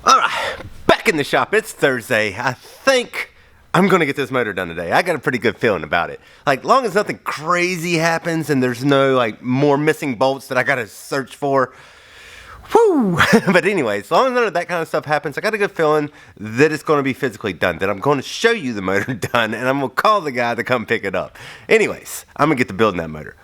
Alright, back in the shop. It's Thursday. I think I'm gonna get this motor done today. I got a pretty good feeling about it. Like, long as nothing crazy happens and there's no, like, more missing bolts that I gotta search for. Whew! But anyway, as long as none of that kind of stuff happens, I got a good feeling that it's gonna be physically done. That I'm gonna show you the motor done, and I'm gonna call the guy to come pick it up. Anyways, I'm gonna get to building that motor.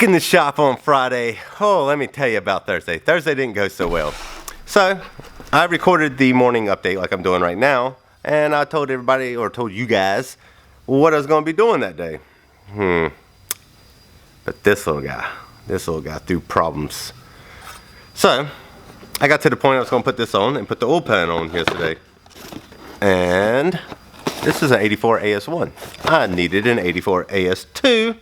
In the shop on Friday. Oh, let me tell you about Thursday. Thursday didn't go so well. So I recorded the morning update like I'm doing right now, and I told everybody, or told you guys, what I was going to be doing that day. But this little guy threw problems. So I got to the point I was going to put this on and put the oil pan on yesterday, and this is an 84 AS1. I needed an 84 AS2.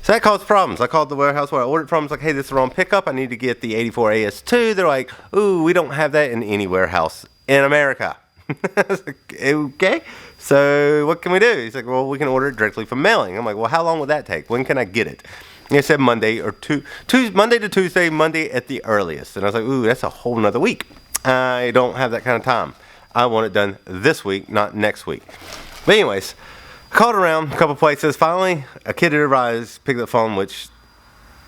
So that caused problems. I called the warehouse where I ordered from. I was like, hey, this is the wrong pickup. I need to get the 84 AS2. They're like, ooh, we don't have that in any warehouse in America. I was like, okay, so what can we do? He's like, well, we can order it directly from mailing. I'm like, well, how long would that take? When can I get it? And he said Monday or Monday to Tuesday, Monday at the earliest. And I was like, ooh, that's a whole nother week. I don't have that kind of time. I want it done this week, not next week. But anyways, called around a couple places. Finally, a kid arrived, picked up the phone, which,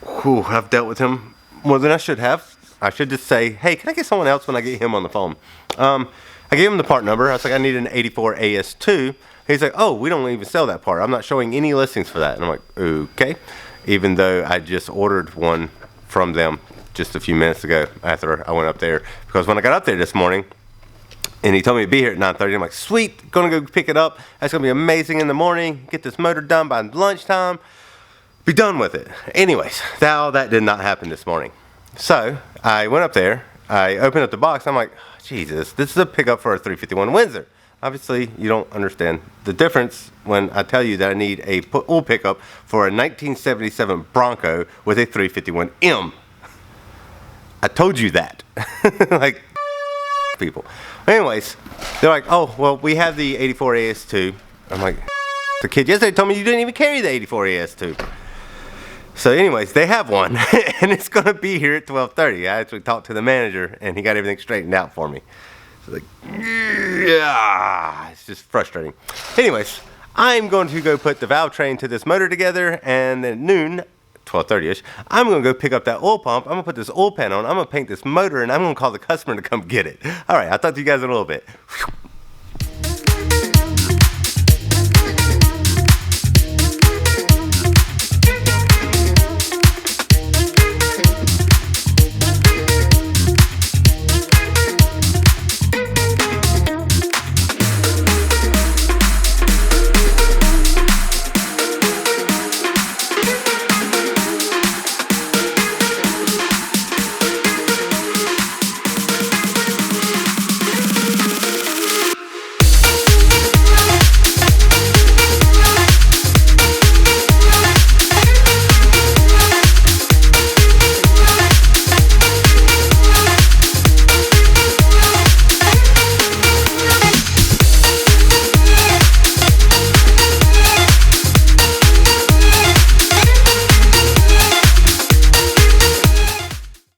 I've dealt with him more than I should have. I should just say, hey, can I get someone else when I get him on the phone? I gave him the part number. I was like, I need an 84 AS2. He's like, oh, we don't even sell that part. I'm not showing any listings for that. And I'm like, okay. Even though I just ordered one from them just a few minutes ago after I went up there. Because when I got up there this morning, and he told me to be here at 9:30. I'm like, sweet, gonna go pick it up. That's gonna be amazing in the morning. Get this motor done by lunchtime. Be done with it. Anyways, that did not happen this morning. So I went up there. I opened up the box. I'm like, Jesus, this is a pickup for a 351 Windsor. Obviously, you don't understand the difference when I tell you that I need a oil pickup for a 1977 Bronco with a 351M. I told you that. Like, people. Anyways, they're like, oh, well, we have the 84 AS2. I'm like, the kid yesterday told me you didn't even carry the 84 AS2. So anyways, they have one, and it's going to be here at 12:30. I actually talked to the manager, and he got everything straightened out for me. So like, yeah, it's just frustrating. Anyways, I'm going to go put the valve train to this motor together, and then at noon, 12:30ish, I'm going to go pick up that oil pump. I'm going to put this oil pan on. I'm going to paint this motor, and I'm going to call the customer to come get it. All right, I'll talk to you guys in a little bit.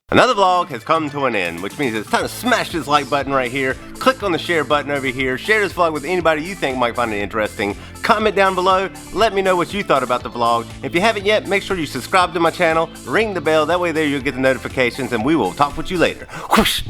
Another vlog has come to an end, which means it's time to smash this like button right here, click on the share button over here, share this vlog with anybody you think might find it interesting, comment down below, let me know what you thought about the vlog. If you haven't yet, make sure you subscribe to my channel, ring the bell, that way there you'll get the notifications, and we will talk with you later. Whoosh!